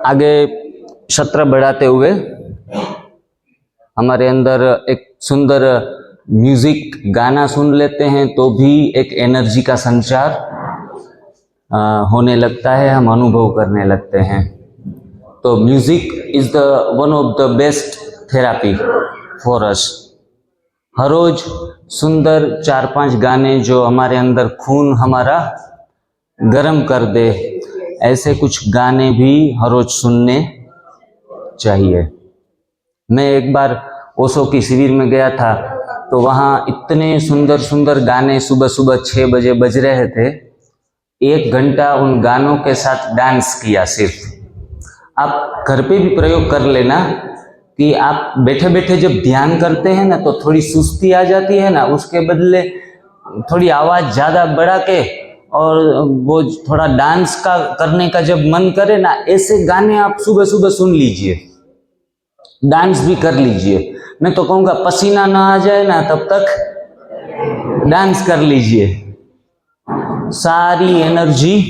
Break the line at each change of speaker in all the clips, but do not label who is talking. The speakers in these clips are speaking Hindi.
आगे सत्र बढ़ाते हुए हमारे अंदर एक सुंदर म्यूजिक गाना सुन लेते हैं तो भी एक एनर्जी का संचार होने लगता है, हम अनुभव करने लगते हैं। तो music is the one of the best therapy for us. हर रोज सुंदर 4-5 गाने जो हमारे अंदर खून हमारा गर्म कर दे, ऐसे कुछ गाने भी हर रोज सुनने चाहिए। मैं एक बार ओशो की शिविर में गया था तो वहाँ इतने सुंदर सुंदर गाने सुबह सुबह 6 बजे बज रहे थे। 1 घंटा उन गानों के साथ डांस किया। सिर्फ आप घर पे भी प्रयोग कर लेना कि आप बैठे बैठे जब ध्यान करते हैं ना तो थोड़ी सुस्ती आ जाती है ना, उसके बदले थोड़ी आवाज़ ज़्यादा बढ़ा के और वो थोड़ा डांस का करने का जब मन करे ना, ऐसे गाने आप सुबह सुबह सुन लीजिए, डांस भी कर लीजिए। मैं तो कहूँगा पसीना ना आ जाए ना तब तक डांस कर लीजिए, सारी एनर्जी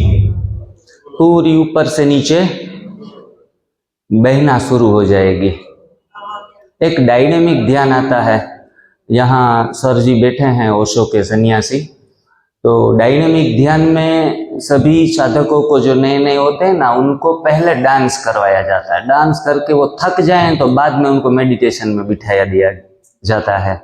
पूरी ऊपर से नीचे बहना शुरू हो जाएगी। एक डायनेमिक ध्यान आता है। यहाँ सर जी बैठे हैं ओशो के सन्यासी। तो डायनेमिक ध्यान में सभी साधकों को जो नए नए होते हैं ना, उनको पहले डांस करवाया जाता है। डांस करके वो थक जाएं तो बाद में उनको मेडिटेशन में बिठाया दिया जाता है।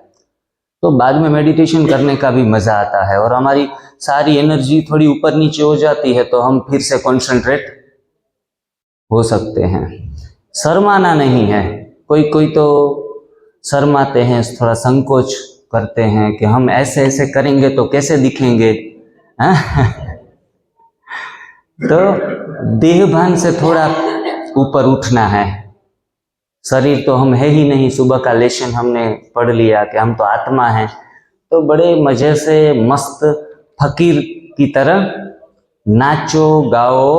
तो बाद में मेडिटेशन करने का भी मज़ा आता है और हमारी सारी एनर्जी थोड़ी ऊपर नीचे हो जाती है तो हम फिर से कंसंट्रेट हो सकते हैं। शर्माना नहीं है। कोई तो शर्माते हैं, थोड़ा संकोच करते हैं कि हम ऐसे ऐसे करेंगे तो कैसे दिखेंगे। तो देहभान से थोड़ा ऊपर उठना है। शरीर तो हम है ही नहीं। सुबह का लेसन हमने पढ़ लिया कि हम तो आत्मा हैं। तो बड़े मजे से मस्त फकीर की तरह नाचो गाओ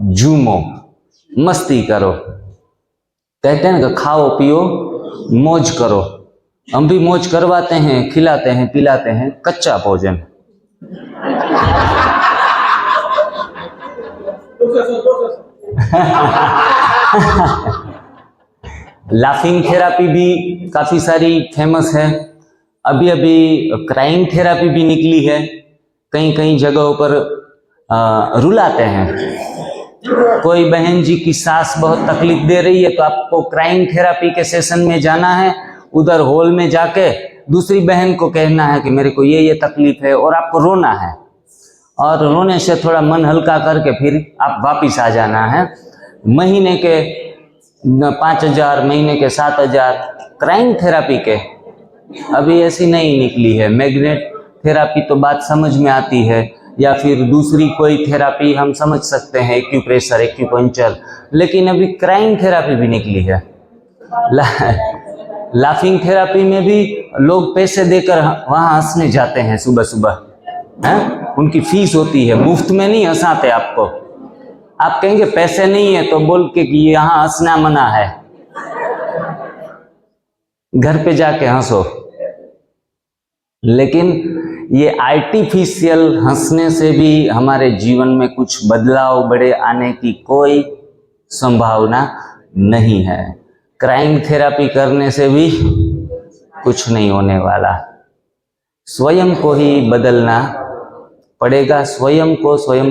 झूमो, मस्ती करो। कहते हैं ना कि खाओ पियो मौज करो। हम भी मौज करवाते हैं, खिलाते हैं, पिलाते हैं कच्चा भोजन। लाफिंग थेरापी भी काफ़ी सारी फेमस है। अभी अभी क्राइंग थेरापी भी निकली है। कई कई जगहों पर रुलाते हैं। कोई बहन जी की सास बहुत तकलीफ दे रही है तो आपको क्राइंग थेरापी के सेशन में जाना है। उधर हॉल में जाके दूसरी बहन को कहना है कि मेरे को ये तकलीफ है और आपको रोना है, और रोने से थोड़ा मन हल्का करके फिर आप वापिस आ जाना है। महीने के 5,000, महीने के 7,000 क्राइंग थेरापी के अभी ऐसी नहीं निकली है। मैग्नेट थेरापी तो बात समझ में आती है, या फिर दूसरी कोई थेरापी हम समझ सकते हैं, एक्यूप्रेशर, एक्यूपंक्चर। लेकिन अभी क्राइंग थेरापी भी निकली है। लाफिंग थेरापी में भी लोग पैसे देकर वहाँ हंसने जाते हैं सुबह सुबह। उनकी फीस होती है, मुफ्त में नहीं हंसाते आपको। आप कहेंगे पैसे नहीं है तो बोल के कि यहाँ हंसना मना है, घर पे जाके हंसो। लेकिन ये आर्टिफिशियल हंसने से भी हमारे जीवन में कुछ बदलाव बड़े आने की कोई संभावना नहीं है। क्राइंग थेरापी करने से भी कुछ नहीं होने वाला। स्वयं को ही बदलना पड़ेगा। स्वयं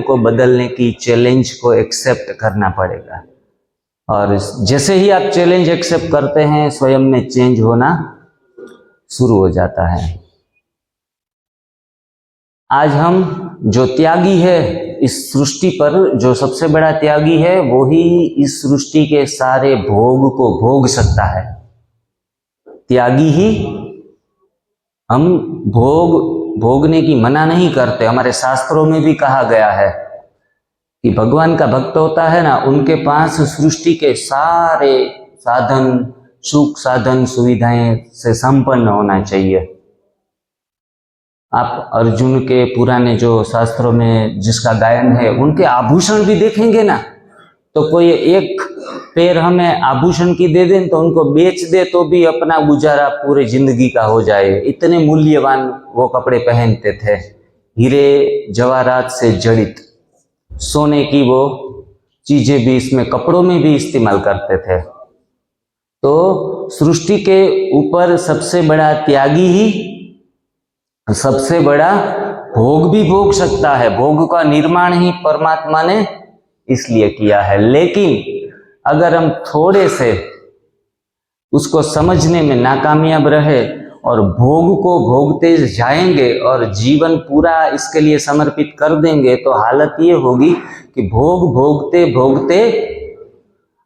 को बदलने की चैलेंज को एक्सेप्ट करना पड़ेगा। और जैसे ही आप चैलेंज एक्सेप्ट करते हैं, स्वयं में चेंज होना शुरू हो जाता है। आज हम जो त्यागी है इस सृष्टि पर, जो सबसे बड़ा त्यागी है, वो ही इस सृष्टि के सारे भोग को भोग सकता है। त्यागी ही। हम भोगने की मना नहीं करते। हमारे शास्त्रों में भी कहा गया है कि भगवान का भक्त होता है ना, उनके पास सृष्टि के सारे साधन, सुख साधन, सुविधाएं से संपन्न होना चाहिए। आप अर्जुन के पुराने जो शास्त्रों में जिसका गायन है, उनके आभूषण भी देखेंगे ना, तो कोई एक पैर हमें आभूषण की दे दें तो उनको बेच दे तो भी अपना गुजारा पूरी जिंदगी का हो जाए। इतने मूल्यवान वो कपड़े पहनते थे, हीरे जवाहरात से जड़ित, सोने की वो चीजें भी इसमें, कपड़ों में भी इस्तेमाल करते थे। तो सृष्टि के ऊपर सबसे बड़ा त्यागी ही सबसे बड़ा भोग भी भोग सकता है। भोग का निर्माण ही परमात्मा ने इसलिए किया है। लेकिन अगर हम थोड़े से उसको समझने में नाकामयाब रहे और भोग को भोगते जाएंगे और जीवन पूरा इसके लिए समर्पित कर देंगे, तो हालत ये होगी कि भोग भोगते भोगते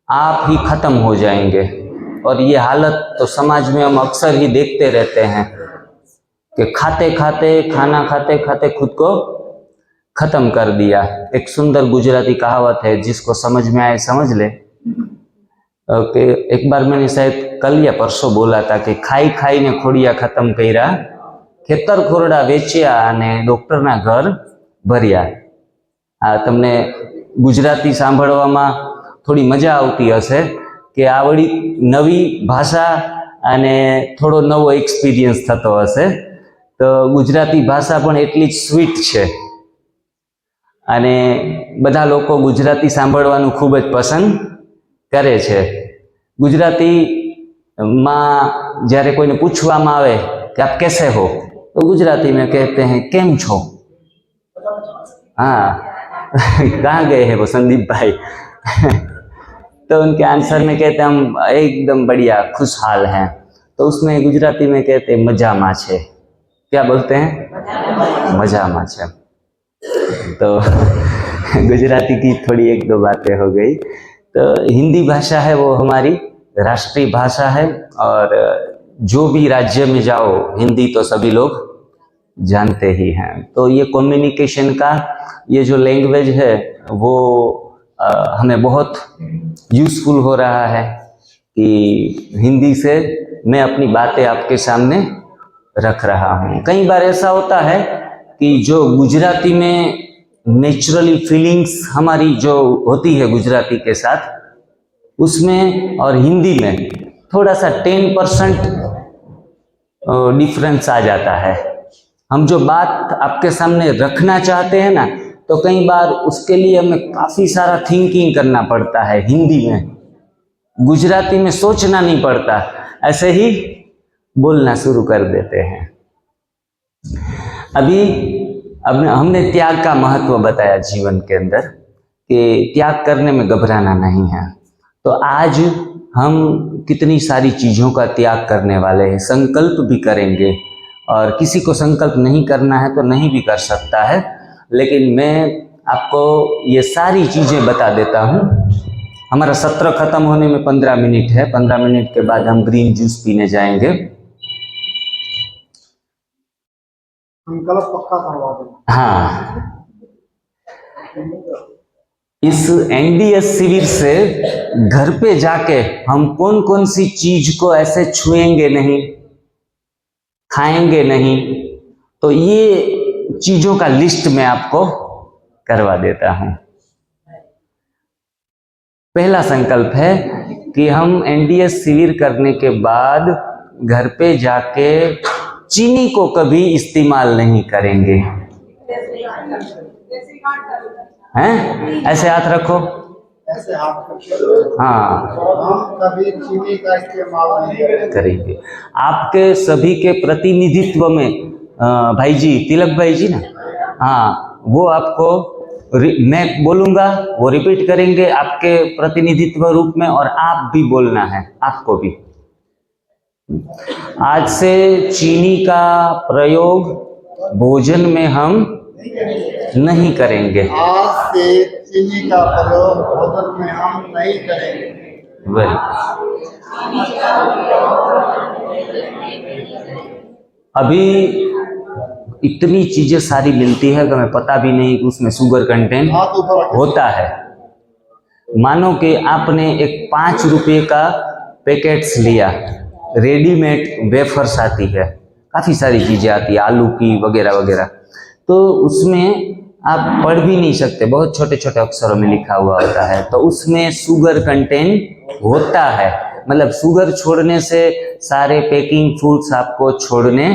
आप ही खत्म हो जाएंगे। और ये हालत तो समाज में हम अक्सर ही देखते रहते हैं कि खाते खाते खुद को खत्म कर दिया। एक सुंदर गुजराती कहावत है, जिसको समझ में आए समझ ले। कि एक बार मैंने शायद कल या परसों बोला था कि खाई खाई ने खोड़िया खत्म कर्या, खेतर खोरडा वेच्या અને ડોક્ટરના ઘર ભર્યા। આ તમને ગુજરાતી સાંભળવામાં થોડી મજા આવતી હશે કે આ વળી નવી ભાષા અને થોડો નવો એક્સપિરિયન્સ થતો હશે। તો ગુજરાતી ભાષા પણ એટલી જ સ્વીટ છે અને બધા લોકો ગુજરાતી સાંભળવાનું ખૂબ જ પસંદ કરે છે। ગુજરાતીમાં જ્યારે કોઈને પૂછવામાં આવે कि आप कैसे हो, तो गुजराती में कहते हैं केम छो। हाँ कहाँ गए हैं वो संदीप भाई तो उनके आंसर में कहते हैं हम एकदम बढ़िया खुशहाल हैं। तो उसमें गुजराती में कहते हैं मजा में छे। क्या बोलते हैं? मजा में छे। तो गुजराती की थोड़ी एक दो बातें हो गई। तो हिंदी भाषा है वो हमारी राष्ट्रीय भाषा है, और जो भी राज्य में जाओ हिंदी तो सभी लोग जानते ही हैं। तो ये कम्युनिकेशन का ये जो लैंग्वेज है वो हमें बहुत यूज़फुल हो रहा है कि हिंदी से मैं अपनी बातें आपके सामने रख रहा हूँ। कई बार ऐसा होता है कि जो गुजराती में नेचुरली फीलिंग्स हमारी जो होती है गुजराती के साथ, उसमें और हिंदी में थोड़ा सा 10% डिफरेंस आ जाता है। हम जो बात आपके सामने रखना चाहते हैं ना, तो कई बार उसके लिए हमें काफ़ी सारा थिंकिंग करना पड़ता है। हिंदी में, गुजराती में सोचना नहीं पड़ता, ऐसे ही बोलना शुरू कर देते हैं। अभी अब हमने त्याग का महत्व बताया जीवन के अंदर, कि त्याग करने में घबराना नहीं है। तो आज हम कितनी सारी चीज़ों का त्याग करने वाले हैं, संकल्प भी करेंगे। और किसी को संकल्प नहीं करना है तो नहीं भी कर सकता है, लेकिन मैं आपको ये सारी चीज़ें बता देता हूँ। हमारा सत्र खत्म होने में 15 मिनट है। 15 मिनट के बाद हम ग्रीन जूस पीने जाएंगे। संकल्प पक्का करवा दें। हाँ, इस एनडीएस शिविर से घर पे जाके हम कौन कौन सी चीज को ऐसे छुएंगे नहीं, खाएंगे नहीं, तो ये चीजों का लिस्ट मैं आपको करवा देता हूं। पहला संकल्प है कि हम एनडीएस शिविर करने के बाद घर पे जाके चीनी को कभी इस्तेमाल नहीं करेंगे। हैं? ऐसे हाथ रखो, ऐसे हाथ रखो। हाँ, हम कभी चीनी का इस्तेमाल नहीं करेंगे। आपके सभी के प्रतिनिधित्व में भाई जी, तिलक भाई जी ना, हाँ, वो आपको मैं बोलूंगा वो रिपीट करेंगे आपके प्रतिनिधित्व रूप में, और आप भी बोलना है, आपको भी। आज से चीनी का प्रयोग भोजन में हम नहीं करेंगे। आज से चीनी का प्रयोग भोजन में हम नहीं करेंगे। वेरी। अभी इतनी चीजें सारी मिलती है कि हमें पता भी नहीं कि उसमें शुगर कंटेंट होता है। मानो कि आपने एक 5 रुपए का पैकेट्स लिया, रेडीमेड वेफर्स आती है, काफ़ी सारी चीज़ें आती है, आलू की वगैरह वगैरह, तो उसमें आप पढ़ भी नहीं सकते, बहुत छोटे छोटे अक्षरों में लिखा हुआ होता है। तो उसमें शुगर कंटेंट होता है, मतलब शुगर छोड़ने से सारे पैकिंग फूड्स आपको छोड़ने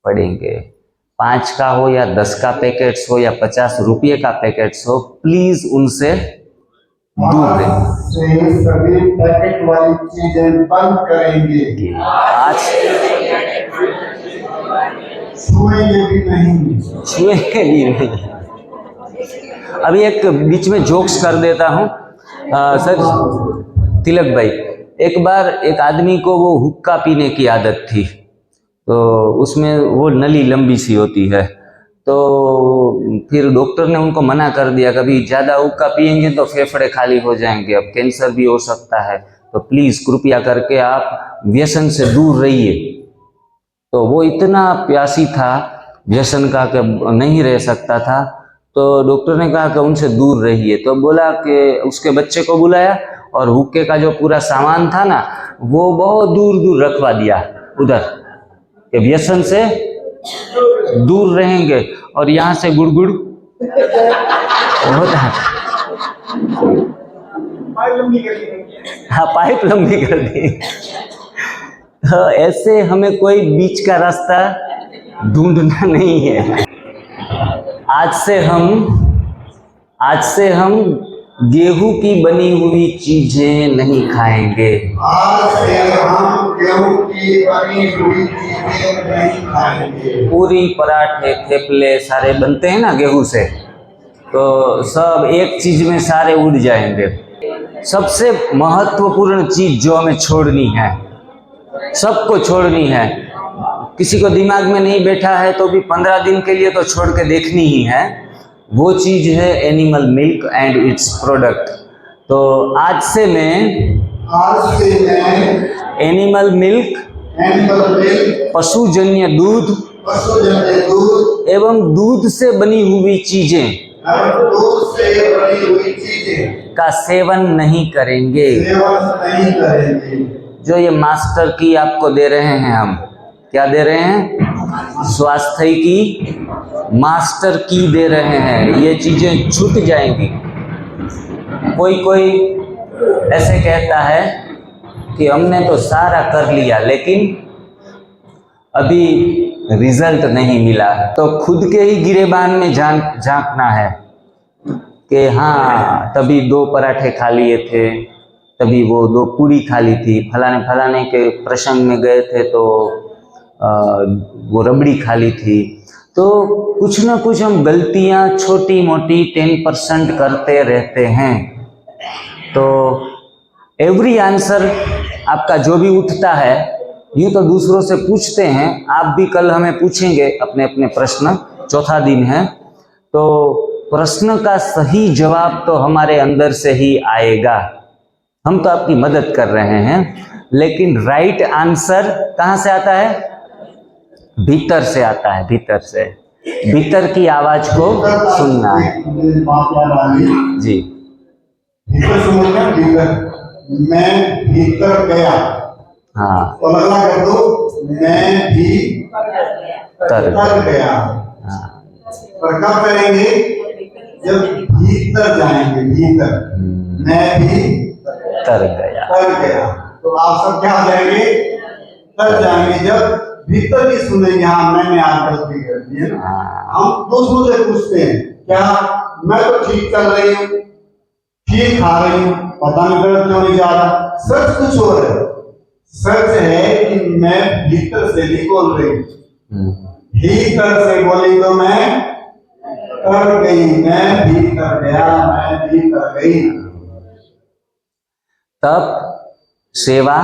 पड़ेंगे। 5 का हो या 10 का पैकेट्स हो या 50 रुपये का पैकेट्स हो, प्लीज उनसे दूर रहें।
सभी पैकेट वाली चीजें बंद करेंगे।
आज
छुएंगे भी नहीं।
छुएंगे भी नहीं। अभी एक बीच में जोक्स कर देता हूँ सर। तिलक भाई, एक बार एक आदमी को वो हुक्का पीने की आदत थी, तो उसमें वो नली लंबी सी होती है, तो फिर डॉक्टर ने उनको मना कर दिया, कभी ज़्यादा हुक्का पिएंगे तो फेफड़े खाली हो जाएंगे, अब कैंसर भी हो सकता है, तो प्लीज़ कृपया करके आप व्यसन से दूर रहिए। तो वो इतना प्यासी था व्यसन का कि नहीं रह सकता था, तो डॉक्टर ने कहा कि उनसे दूर रहिए। तो बोला कि उसके बच्चे को बुलाया और हुक्के का जो पूरा सामान था ना, वो बहुत दूर दूर रखवा दिया उधर, कि व्यसन से दूर रहेंगे। और यहाँ से गुड़गुड़ होता है, हाँ पाइप लंबी कर दी। तो ऐसे हमें कोई बीच का रास्ता ढूंढना नहीं है। आज से हम गेहूं की बनी हुई चीजें नहीं खाएंगे।
आज से हम गेहूं की बनी हुई चीजें नहीं खाएंगे।
पूरी, पराठे, थेपले सारे बनते हैं ना गेहूं से, तो सब एक चीज में सारे उड़ जाएंगे। सबसे महत्वपूर्ण चीज जो हमें छोड़नी है, सबको छोड़नी है, किसी को दिमाग में नहीं बैठा है तो भी 15 दिन के लिए तो छोड़ के देखनी ही है, वो चीज है animal milk and it's product. तो आज से मैं एनिमल मिल्क, पशुजन्य दूध एवं दूध से बनी हुई चीजें का सेवन नहीं करेंगे। जो ये मास्टर की आपको दे रहे हैं, हम क्या दे रहे हैं? स्वास्थ्य की मास्टर की दे रहे हैं, ये चीजें छूट जाएंगी। कोई ऐसे कहता है कि हमने तो सारा कर लिया लेकिन अभी रिजल्ट नहीं मिला, तो खुद के ही गिरेबान में झांकना है कि हाँ तभी 2 पराठे खा लिए थे, तभी वो 2 पूरी खा ली थी, फलाने के प्रसंग में गए थे तो वो रबड़ी खा ली थी। तो कुछ ना कुछ हम गलतियां छोटी मोटी 10% करते रहते हैं। तो एवरी आंसर आपका जो भी उठता है, यूँ तो दूसरों से पूछते हैं, आप भी कल हमें पूछेंगे अपने अपने प्रश्न, चौथा दिन है, तो प्रश्न का सही जवाब तो हमारे अंदर से ही आएगा। हम तो आपकी मदद कर रहे हैं, लेकिन राइट आंसर कहाँ से आता है? भीतर से आता है, भीतर से। भीतर की आवाज को सुनना है जी।
भीतर सुनना, भीतर मैं भीतर गया,
हाँ
तो अगला कर दो, मैं भी तर गया।
हाँ।
पर कब करेंगे? जब भीतर जाएंगे, भीतर मैं भी
तर गया।
तो आप सब क्या जाएंगे? तर जाएंगे जब भीतर भी सुनेंगे। हाँ मैंने आज गलती कर दी है ना। हम दूसरों से पूछते हैं, क्या मैं तो ठीक चल रही हूँ, ठीक खा रही हूँ, पता नहीं गलत क्यों नहीं जा रहा। सच कुछ और है, सच है कि मैं भीतर से नहीं बोल रही हूँ, भीतर से बोली तो मैं कर गई, मैं भीतर गया, मैं भीतर गई।
तब सेवा,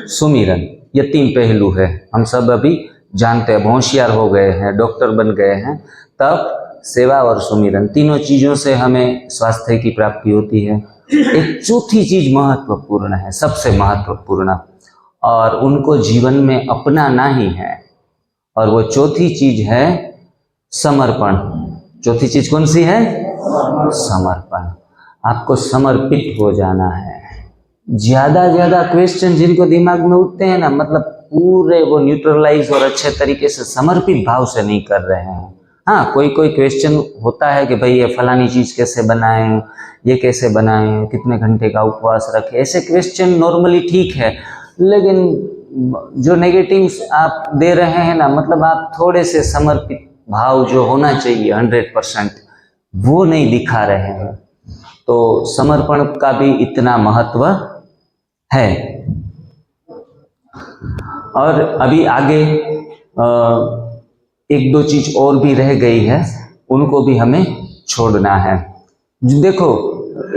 सुमिरन, ये 3 पहलू है। हम सब अभी जानते हैं, होशियार हो गए हैं, डॉक्टर बन गए हैं। तब सेवा और सुमिरन, तीनों चीज़ों से हमें स्वास्थ्य की प्राप्ति होती है। एक चौथी चीज महत्वपूर्ण है, सबसे महत्वपूर्ण, और उनको जीवन में अपनाना ही है, और वो चौथी चीज है समर्पण। चौथी चीज कौन सी है? समर्पण। आपको समर्पित हो जाना है। ज्यादा क्वेश्चन जिनको दिमाग में उठते हैं ना, मतलब पूरे वो न्यूट्रलाइज और अच्छे तरीके से समर्पित भाव से नहीं कर रहे हैं। हाँ, कोई क्वेश्चन होता है कि भाई ये फलानी चीज कैसे बनाएं, ये कैसे बनाएं, कितने घंटे का उपवास रखें, ऐसे क्वेश्चन नॉर्मली ठीक है, लेकिन जो नेगेटिव्स आप दे रहे हैं ना, मतलब आप थोड़े से समर्पित भाव जो होना चाहिए 100% वो नहीं दिखा रहे हैं। तो समर्पण का भी इतना महत्व है। और अभी आगे एक दो चीज और भी रह गई है, उनको भी हमें छोड़ना है। देखो,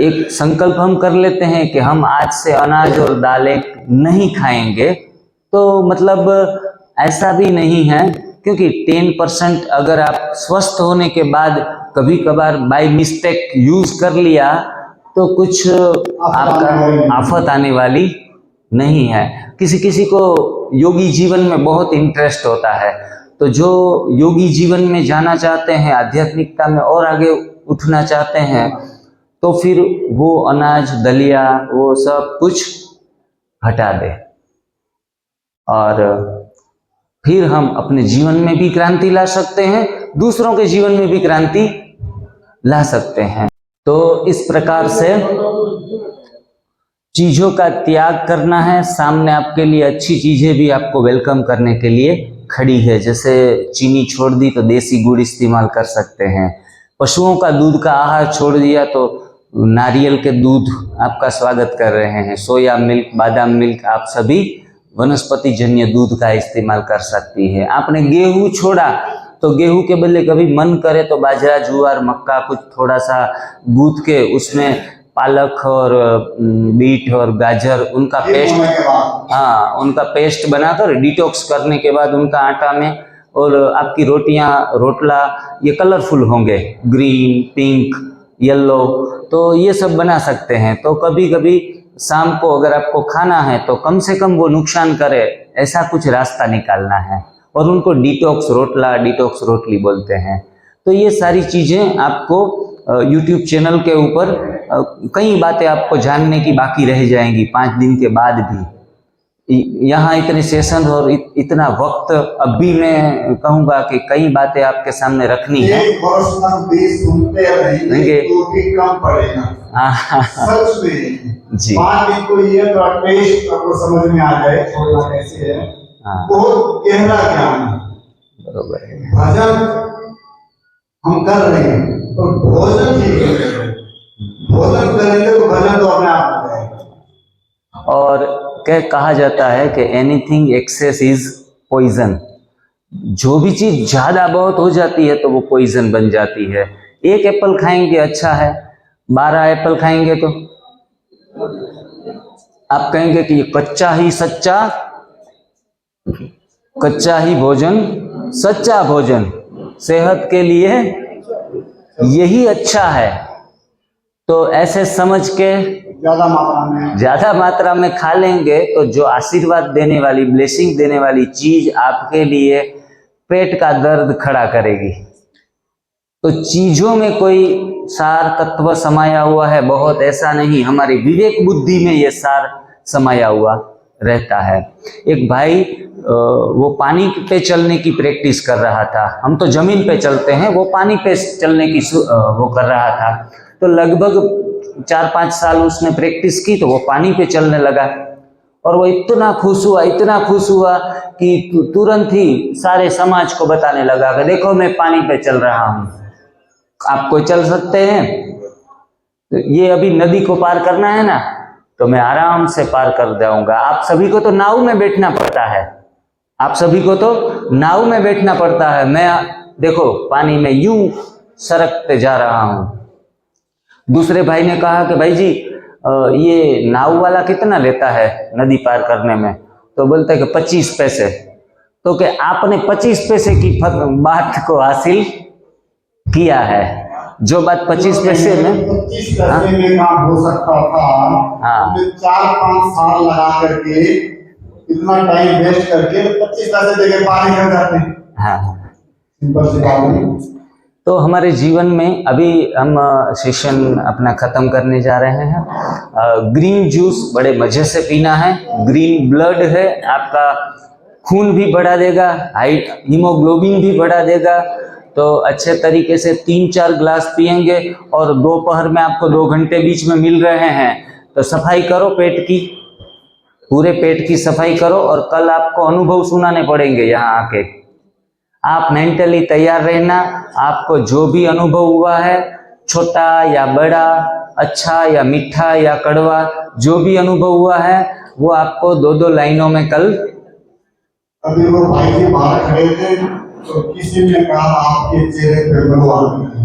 एक संकल्प हम कर लेते हैं कि हम आज से अनाज और दालें नहीं खाएंगे, तो मतलब ऐसा भी नहीं है, क्योंकि 10% अगर आप स्वस्थ होने के बाद कभी कभार बाय मिस्टेक यूज कर लिया तो कुछ आपका आफत आने वाली नहीं है। किसी किसी को योगी जीवन में बहुत इंटरेस्ट होता है, तो जो योगी जीवन में जाना चाहते हैं, आध्यात्मिकता में और आगे उठना चाहते हैं, तो फिर वो अनाज दलिया वो सब कुछ हटा दे और फिर हम अपने जीवन में भी क्रांति ला सकते हैं, दूसरों के जीवन में भी क्रांति ला सकते हैं। तो इस प्रकार से चीजों का त्याग करना है। सामने आपके लिए अच्छी चीजें भी आपको वेलकम करने के लिए खड़ी है। जैसे चीनी छोड़ दी तो देसी गुड़ इस्तेमाल कर सकते हैं। पशुओं का दूध का आहार छोड़ दिया तो नारियल के दूध आपका स्वागत कर रहे हैं। सोया मिल्क, बादाम मिल्क, आप सभी वनस्पति जन्य दूध का इस्तेमाल कर सकती है। आपने गेहूं छोड़ा तो गेहूं के बदले कभी मन करे तो बाजरा, ज्वार, मक्का कुछ थोड़ा सा गूंथ के उसमें पालक और बीट और गाजर उनका पेस्ट, हाँ, उनका पेस्ट बनाकर डिटॉक्स करने के बाद उनका आटा में, और आपकी रोटियां, रोटला ये कलरफुल होंगे, ग्रीन, पिंक, येलो, तो ये सब बना सकते हैं। तो कभी कभी शाम को अगर आपको खाना है तो कम से कम वो नुकसान करे ऐसा कुछ रास्ता निकालना है, और उनको डिटॉक्स रोटला, डिटॉक्स रोटली बोलते हैं। तो ये सारी चीज़ें आपको YouTube चैनल के ऊपर कई बातें आपको जानने की बाकी रह जाएंगी 5 दिन के बाद भी। यहाँ इतने सेशन और इतना वक्त अभी मैं कहूँगा कि कई बातें आपके सामने रखनी है।
सुनते रहेंगे तो भी कम पड़ेगा। सच में
जी,
5 दिन को ये तो टेस्ट आपको समझ में आ जाए छोड़ना कैसे है। बहुत गहरा ज्ञान है।
बरोबर है।
भजन हम कर रहे हैं और भोजन ठीक है, भोजन करेंगे तो भजन तो अपने आप हो जाएगा।
और क्या कहा जाता है कि एनीथिंग एक्सेस इज पॉइजन। जो भी चीज ज्यादा बहुत हो जाती है तो वो पॉइजन बन जाती है। 1 एप्पल खाएंगे अच्छा है, 12 एप्पल खाएंगे तो आप कहेंगे कि ये कच्चा ही सच्चा, कच्चा ही भोजन सच्चा भोजन, सेहत के लिए यही अच्छा है। तो ऐसे समझ के ज्यादा मात्रा में खा लेंगे तो जो आशीर्वाद देने वाली, ब्लेसिंग देने वाली चीज आपके लिए पेट का दर्द खड़ा करेगी। तो चीजों में कोई सार तत्व समाया हुआ है बहुत, ऐसा नहीं, हमारी विवेक बुद्धि में ये सार समाया हुआ रहता है। एक भाई वो पानी पे चलने की प्रैक्टिस कर रहा था। हम तो जमीन पे चलते हैं, वो पानी पे चलने की वो कर रहा था। तो लगभग 4-5 साल उसने प्रैक्टिस की तो वो पानी पे चलने लगा, और वो इतना खुश हुआ, इतना खुश हुआ कि तुरंत ही सारे समाज को बताने लगा कि देखो मैं पानी पे चल रहा हूँ, आप कोई चल सकते हैं? तो ये अभी नदी को पार करना है ना, तो मैं आराम से पार कर जाऊंगा। आप सभी को तो नाव में बैठना पड़ता है, आप सभी को तो नाव में बैठना पड़ता है। मैं देखो पानी में यूं सरकते जा रहा हूं। दूसरे भाई ने कहा कि भाई जी ये नाव वाला कितना लेता है नदी पार करने में? तो बोलते हैं कि 25 पैसे। तो कि आपने 25 पैसे की बात को हासिल किया है। जो बात 25 पैसे में
25 पैसे में काम हो सकता था,
हाँ,
4-5 साल लगा करके इतना टाइम वेस्ट करके 25 पैसे देके पानी कर जाते हैं।
हाँ।
सिंपल सी बात है।
तो हमारे जीवन में अभी हम सेशन अपना खत्म करने जा रहे हैं। ग्रीन जूस बड़े मजे से पीना है। ग्रीन ब्लड है, आपका खून भी बढ़ा देगा, हीमोग्लोबिन भी बढ़ा देगा। तो अच्छे तरीके से 3-4 ग्लास पिएंगे, और दोपहर में आपको 2 घंटे बीच में मिल रहे हैं तो सफाई करो पेट की, पूरे पेट की सफाई करो और कल आपको अनुभव सुनाने पड़ेंगे यहाँ आके। आप मेंटली तैयार रहना, आपको जो भी अनुभव हुआ है, छोटा या बड़ा, अच्छा या मीठा या कड़वा, जो भी अनुभव हुआ है वो आपको 2-2 लाइनों में कल।
अभी वो भाई जी बाहर खड़े थे तो किसी ने कहा आपके चेहरे पे भगवान है।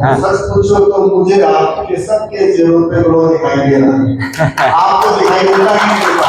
हाँ।
सच पूछो तो मुझे आपके सबके चेहरों पे ग्लो दिखाई दे रहा है। आपको दिखाई देता ही नहीं देता।